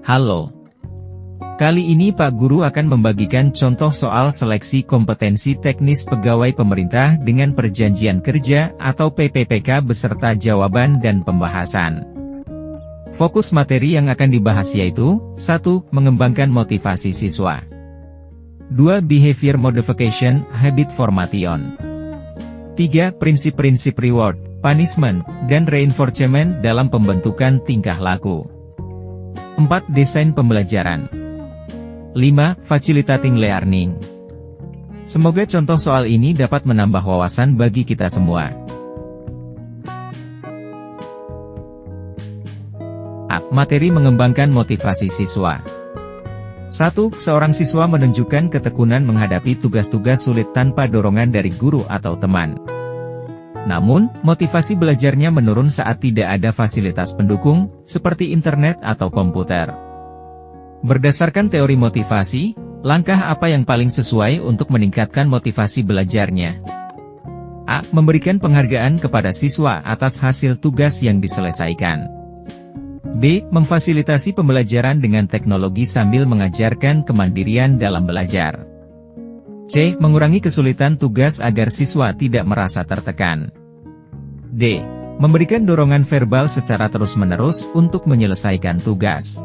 Halo. Kali ini Pak Guru akan membagikan contoh soal seleksi kompetensi teknis pegawai pemerintah dengan perjanjian kerja atau PPPK beserta jawaban dan pembahasan. Fokus materi yang akan dibahas yaitu 1. Mengembangkan motivasi siswa. 2. Behavior modification, habit formation. 3. Prinsip-prinsip reward, punishment, dan reinforcement dalam pembentukan tingkah laku. 4. Desain pembelajaran. 5. Facilitating learning. Semoga contoh soal ini dapat menambah wawasan bagi kita semua. A. Materi mengembangkan motivasi siswa. 1. Seorang siswa menunjukkan ketekunan menghadapi tugas-tugas sulit tanpa dorongan dari guru atau teman. Namun, motivasi belajarnya menurun saat tidak ada fasilitas pendukung, seperti internet atau komputer. Berdasarkan teori motivasi, langkah apa yang paling sesuai untuk meningkatkan motivasi belajarnya? A. Memberikan penghargaan kepada siswa atas hasil tugas yang diselesaikan. B. Memfasilitasi pembelajaran dengan teknologi sambil mengajarkan kemandirian dalam belajar. C. Mengurangi kesulitan tugas agar siswa tidak merasa tertekan. D. Memberikan dorongan verbal secara terus-menerus untuk menyelesaikan tugas.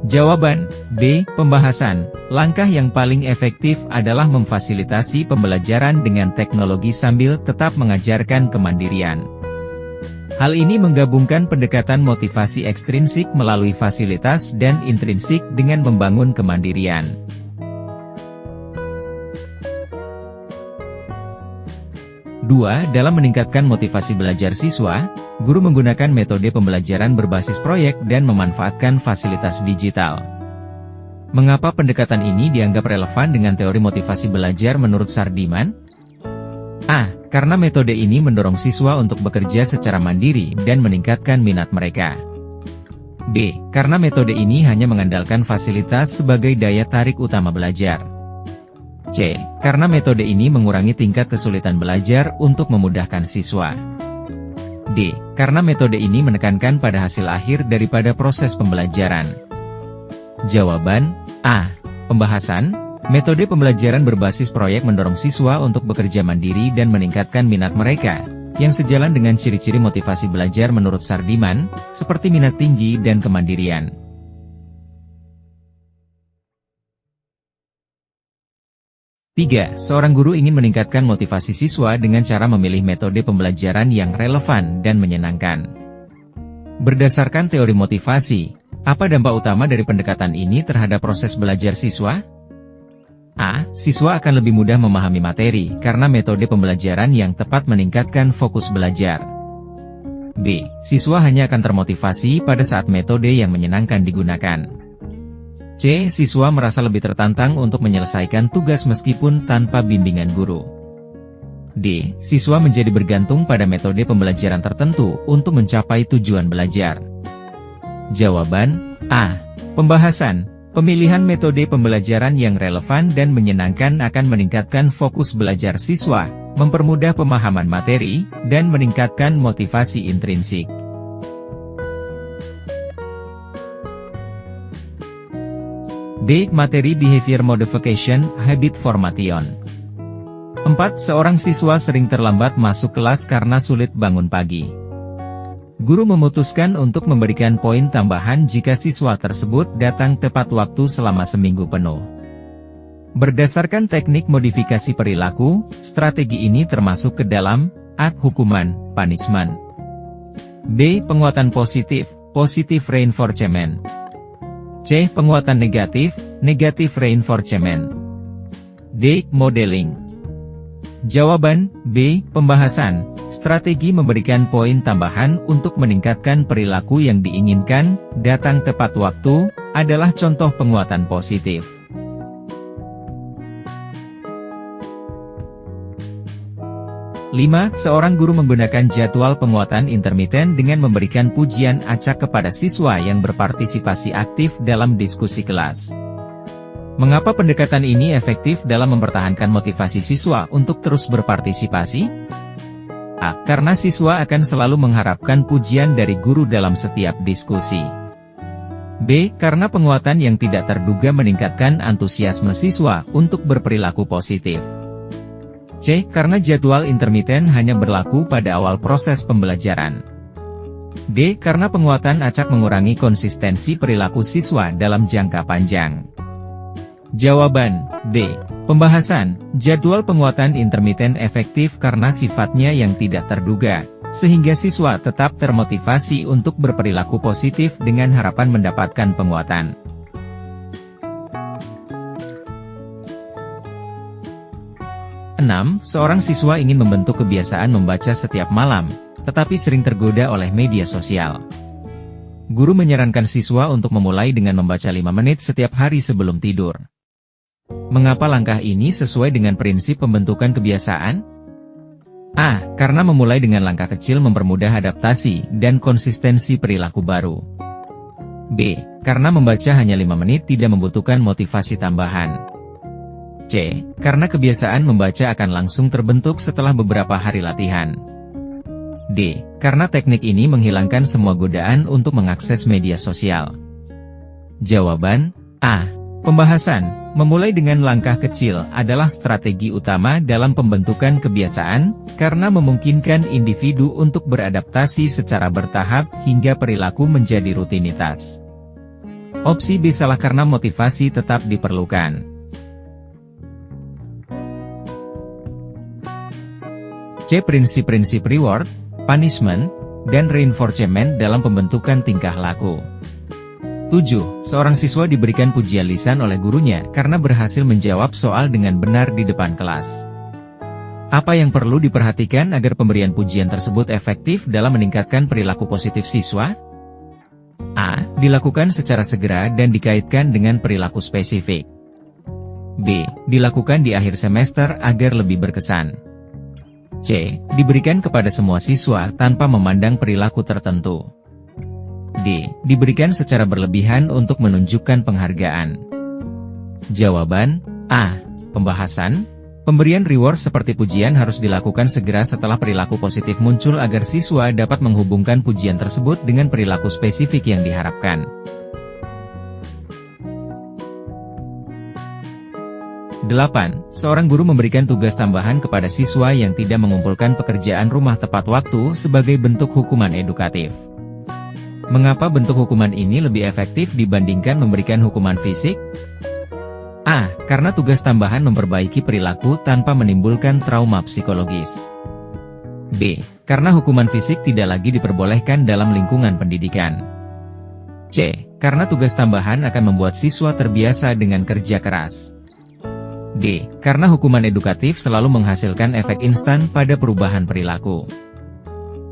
Jawaban B. Pembahasan. Langkah yang paling efektif adalah memfasilitasi pembelajaran dengan teknologi sambil tetap mengajarkan kemandirian. Hal ini menggabungkan pendekatan motivasi ekstrinsik melalui fasilitas dan intrinsik dengan membangun kemandirian. Dua, dalam meningkatkan motivasi belajar siswa, guru menggunakan metode pembelajaran berbasis proyek dan memanfaatkan fasilitas digital. Mengapa pendekatan ini dianggap relevan dengan teori motivasi belajar menurut Sardiman? A. Karena metode ini mendorong siswa untuk bekerja secara mandiri dan meningkatkan minat mereka. B. Karena metode ini hanya mengandalkan fasilitas sebagai daya tarik utama belajar. C. Karena metode ini mengurangi tingkat kesulitan belajar untuk memudahkan siswa. D. Karena metode ini menekankan pada hasil akhir daripada proses pembelajaran. Jawaban A. Pembahasan. Metode pembelajaran berbasis proyek mendorong siswa untuk bekerja mandiri dan meningkatkan minat mereka, yang sejalan dengan ciri-ciri motivasi belajar menurut Sardiman, seperti minat tinggi dan kemandirian. 3. Seorang guru ingin meningkatkan motivasi siswa dengan cara memilih metode pembelajaran yang relevan dan menyenangkan. Berdasarkan teori motivasi, apa dampak utama dari pendekatan ini terhadap proses belajar siswa? A. Siswa akan lebih mudah memahami materi karena metode pembelajaran yang tepat meningkatkan fokus belajar. B. Siswa hanya akan termotivasi pada saat metode yang menyenangkan digunakan. C. Siswa merasa lebih tertantang untuk menyelesaikan tugas meskipun tanpa bimbingan guru. D. Siswa menjadi bergantung pada metode pembelajaran tertentu untuk mencapai tujuan belajar. Jawaban A. Pembahasan. Pemilihan metode pembelajaran yang relevan dan menyenangkan akan meningkatkan fokus belajar siswa, mempermudah pemahaman materi, dan meningkatkan motivasi intrinsik. D. Materi behavior modification, habit formation. 4. Seorang siswa sering terlambat masuk kelas karena sulit bangun pagi. Guru memutuskan untuk memberikan poin tambahan jika siswa tersebut datang tepat waktu selama seminggu penuh. Berdasarkan teknik modifikasi perilaku, strategi ini termasuk ke dalam A. Hukuman, punishment. B. Penguatan positif, positive reinforcement. C. Penguatan negatif, negative reinforcement. D. Modeling. Jawaban B. Pembahasan. Strategi memberikan poin tambahan untuk meningkatkan perilaku yang diinginkan, datang tepat waktu, adalah contoh penguatan positif. 5. Seorang guru menggunakan jadwal penguatan intermiten dengan memberikan pujian acak kepada siswa yang berpartisipasi aktif dalam diskusi kelas. Mengapa pendekatan ini efektif dalam mempertahankan motivasi siswa untuk terus berpartisipasi? A. Karena siswa akan selalu mengharapkan pujian dari guru dalam setiap diskusi. B. Karena penguatan yang tidak terduga meningkatkan antusiasme siswa untuk berperilaku positif. C. Karena jadwal intermiten hanya berlaku pada awal proses pembelajaran. D. Karena penguatan acak mengurangi konsistensi perilaku siswa dalam jangka panjang. Jawaban D. Pembahasan, jadwal penguatan intermiten efektif karena sifatnya yang tidak terduga, sehingga siswa tetap termotivasi untuk berperilaku positif dengan harapan mendapatkan penguatan. Seorang siswa ingin membentuk kebiasaan membaca setiap malam, tetapi sering tergoda oleh media sosial. Guru menyarankan siswa untuk memulai dengan membaca 5 menit setiap hari sebelum tidur. Mengapa langkah ini sesuai dengan prinsip pembentukan kebiasaan? A. Karena memulai dengan langkah kecil mempermudah adaptasi dan konsistensi perilaku baru. B. Karena membaca hanya 5 menit tidak membutuhkan motivasi tambahan. C. Karena kebiasaan membaca akan langsung terbentuk setelah beberapa hari latihan. D. Karena teknik ini menghilangkan semua godaan untuk mengakses media sosial. Jawaban A. Pembahasan, memulai dengan langkah kecil adalah strategi utama dalam pembentukan kebiasaan, karena memungkinkan individu untuk beradaptasi secara bertahap hingga perilaku menjadi rutinitas. Opsi B salah karena motivasi tetap diperlukan. C. Prinsip-prinsip reward, punishment, dan reinforcement dalam pembentukan tingkah laku. 7. Seorang siswa diberikan pujian lisan oleh gurunya karena berhasil menjawab soal dengan benar di depan kelas. Apa yang perlu diperhatikan agar pemberian pujian tersebut efektif dalam meningkatkan perilaku positif siswa? A. Dilakukan secara segera dan dikaitkan dengan perilaku spesifik. B. Dilakukan di akhir semester agar lebih berkesan. C. Diberikan kepada semua siswa tanpa memandang perilaku tertentu. D. Diberikan secara berlebihan untuk menunjukkan penghargaan. Jawaban A. Pembahasan, pemberian reward seperti pujian harus dilakukan segera setelah perilaku positif muncul agar siswa dapat menghubungkan pujian tersebut dengan perilaku spesifik yang diharapkan. 8. Seorang guru memberikan tugas tambahan kepada siswa yang tidak mengumpulkan pekerjaan rumah tepat waktu sebagai bentuk hukuman edukatif. Mengapa bentuk hukuman ini lebih efektif dibandingkan memberikan hukuman fisik? A. Karena tugas tambahan memperbaiki perilaku tanpa menimbulkan trauma psikologis. B. Karena hukuman fisik tidak lagi diperbolehkan dalam lingkungan pendidikan. C. Karena tugas tambahan akan membuat siswa terbiasa dengan kerja keras. D. Karena hukuman edukatif selalu menghasilkan efek instan pada perubahan perilaku.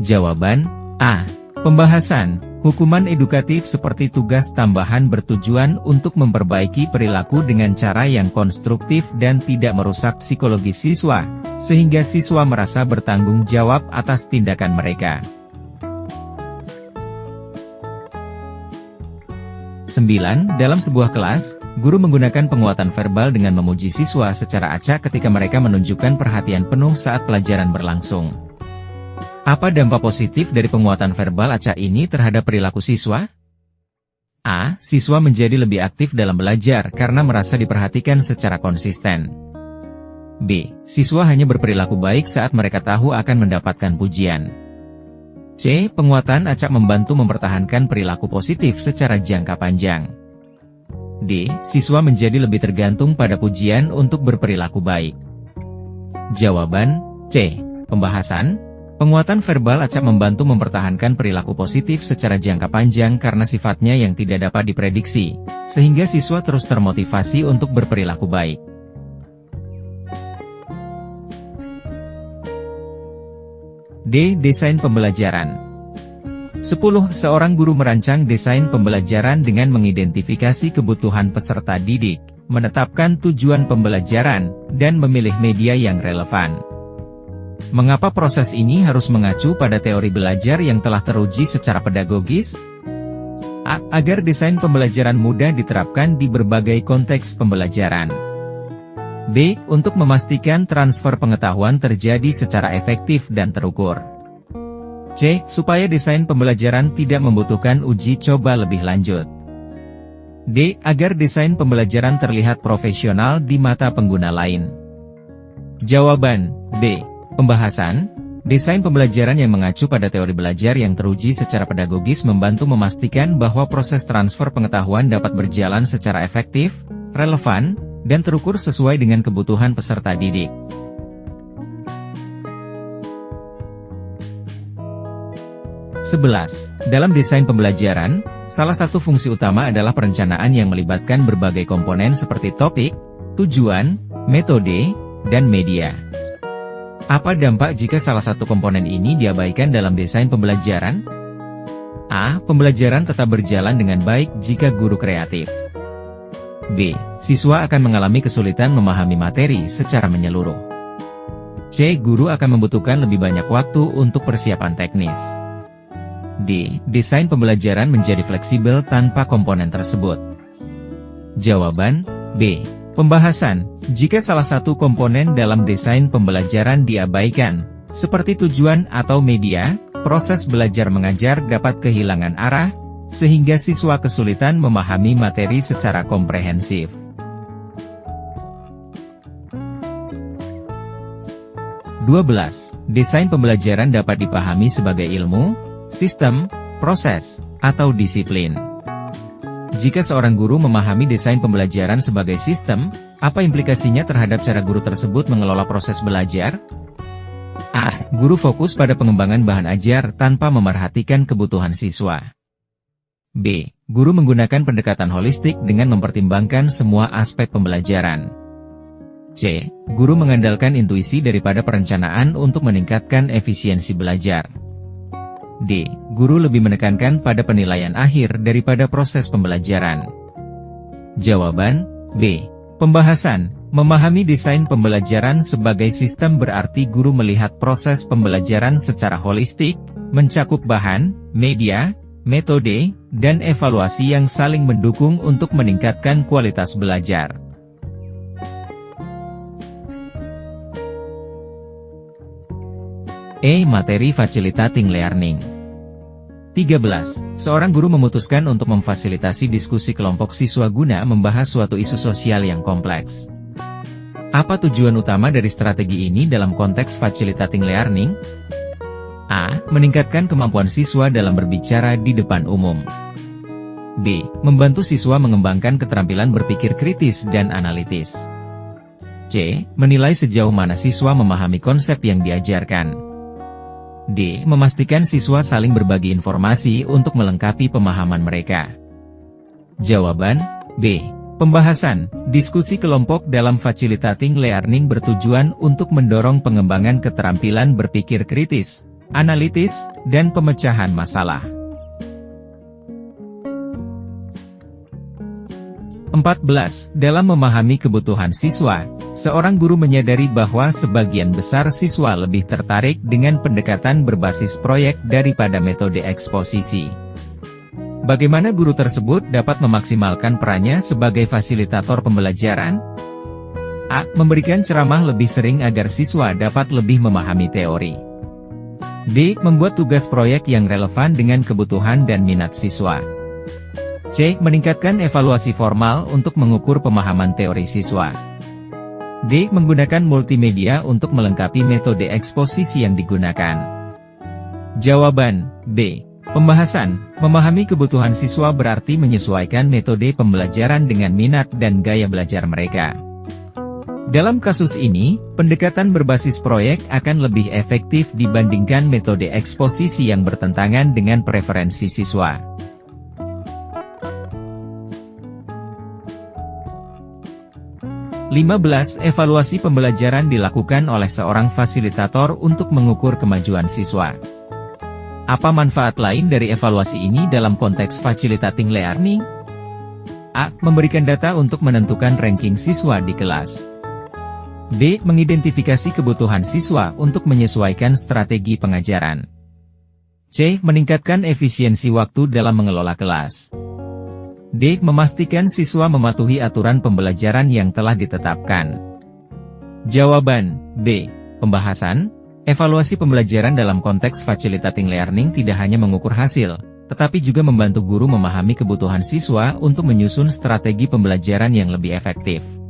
Jawaban A. Pembahasan, hukuman edukatif seperti tugas tambahan bertujuan untuk memperbaiki perilaku dengan cara yang konstruktif dan tidak merusak psikologi siswa, sehingga siswa merasa bertanggung jawab atas tindakan mereka. 9. Dalam sebuah kelas, guru menggunakan penguatan verbal dengan memuji siswa secara acak ketika mereka menunjukkan perhatian penuh saat pelajaran berlangsung. Apa dampak positif dari penguatan verbal acak ini terhadap perilaku siswa? A. Siswa menjadi lebih aktif dalam belajar karena merasa diperhatikan secara konsisten. B. Siswa hanya berperilaku baik saat mereka tahu akan mendapatkan pujian. C. Penguatan acak membantu mempertahankan perilaku positif secara jangka panjang. D. Siswa menjadi lebih tergantung pada pujian untuk berperilaku baik. Jawaban C. Pembahasan, penguatan verbal acak membantu mempertahankan perilaku positif secara jangka panjang karena sifatnya yang tidak dapat diprediksi, sehingga siswa terus termotivasi untuk berperilaku baik. D. Desain pembelajaran. 10. Seorang guru merancang desain pembelajaran dengan mengidentifikasi kebutuhan peserta didik, menetapkan tujuan pembelajaran, dan memilih media yang relevan. Mengapa proses ini harus mengacu pada teori belajar yang telah teruji secara pedagogis? A. Agar desain pembelajaran mudah diterapkan di berbagai konteks pembelajaran. B. Untuk memastikan transfer pengetahuan terjadi secara efektif dan terukur. C. Supaya desain pembelajaran tidak membutuhkan uji coba lebih lanjut. D. Agar desain pembelajaran terlihat profesional di mata pengguna lain. Jawaban B. Pembahasan. Desain pembelajaran yang mengacu pada teori belajar yang teruji secara pedagogis membantu memastikan bahwa proses transfer pengetahuan dapat berjalan secara efektif, relevan, dan terukur sesuai dengan kebutuhan peserta didik. Dalam desain pembelajaran, salah satu fungsi utama adalah perencanaan yang melibatkan berbagai komponen seperti topik, tujuan, metode, dan media. Apa dampak jika salah satu komponen ini diabaikan dalam desain pembelajaran? A. Pembelajaran tetap berjalan dengan baik jika guru kreatif. B. Siswa akan mengalami kesulitan memahami materi secara menyeluruh. C. Guru akan membutuhkan lebih banyak waktu untuk persiapan teknis. D. Desain pembelajaran menjadi fleksibel tanpa komponen tersebut. Jawaban B. Pembahasan. Jika salah satu komponen dalam desain pembelajaran diabaikan, seperti tujuan atau media, proses belajar mengajar dapat kehilangan arah, sehingga siswa kesulitan memahami materi secara komprehensif. Desain pembelajaran dapat dipahami sebagai ilmu, sistem, proses, atau disiplin. Jika seorang guru memahami desain pembelajaran sebagai sistem, apa implikasinya terhadap cara guru tersebut mengelola proses belajar? A. Guru fokus pada pengembangan bahan ajar tanpa memerhatikan kebutuhan siswa. B. Guru menggunakan pendekatan holistik dengan mempertimbangkan semua aspek pembelajaran. C. Guru mengandalkan intuisi daripada perencanaan untuk meningkatkan efisiensi belajar. D. Guru lebih menekankan pada penilaian akhir daripada proses pembelajaran. Jawaban B. Pembahasan. Memahami desain pembelajaran sebagai sistem berarti guru melihat proses pembelajaran secara holistik, mencakup bahan, media, metode, dan evaluasi yang saling mendukung untuk meningkatkan kualitas belajar. E. Materi facilitating learning. 13. Seorang guru memutuskan untuk memfasilitasi diskusi kelompok siswa guna membahas suatu isu sosial yang kompleks. Apa tujuan utama dari strategi ini dalam konteks facilitating learning? A. Meningkatkan kemampuan siswa dalam berbicara di depan umum. B. Membantu siswa mengembangkan keterampilan berpikir kritis dan analitis. C. Menilai sejauh mana siswa memahami konsep yang diajarkan. D. Memastikan siswa saling berbagi informasi untuk melengkapi pemahaman mereka. Jawaban B. Pembahasan. Diskusi kelompok dalam facilitating learning bertujuan untuk mendorong pengembangan keterampilan berpikir kritis, analitis, dan pemecahan masalah. 14. Dalam memahami kebutuhan siswa, seorang guru menyadari bahwa sebagian besar siswa lebih tertarik dengan pendekatan berbasis proyek daripada metode eksposisi. Bagaimana guru tersebut dapat memaksimalkan perannya sebagai fasilitator pembelajaran? A. Memberikan ceramah lebih sering agar siswa dapat lebih memahami teori. B. Membuat tugas proyek yang relevan dengan kebutuhan dan minat siswa. C. Meningkatkan evaluasi formal untuk mengukur pemahaman teori siswa. D. Menggunakan multimedia untuk melengkapi metode eksposisi yang digunakan. Jawaban B. Pembahasan. Memahami kebutuhan siswa berarti menyesuaikan metode pembelajaran dengan minat dan gaya belajar mereka. Dalam kasus ini, pendekatan berbasis proyek akan lebih efektif dibandingkan metode eksposisi yang bertentangan dengan preferensi siswa. 15. Evaluasi pembelajaran dilakukan oleh seorang fasilitator untuk mengukur kemajuan siswa. Apa manfaat lain dari evaluasi ini dalam konteks facilitating learning? A. Memberikan data untuk menentukan ranking siswa di kelas. B. Mengidentifikasi kebutuhan siswa untuk menyesuaikan strategi pengajaran. C. Meningkatkan efisiensi waktu dalam mengelola kelas. D. Memastikan siswa mematuhi aturan pembelajaran yang telah ditetapkan. Jawaban B. Pembahasan. Evaluasi pembelajaran dalam konteks facilitating learning tidak hanya mengukur hasil, tetapi juga membantu guru memahami kebutuhan siswa untuk menyusun strategi pembelajaran yang lebih efektif.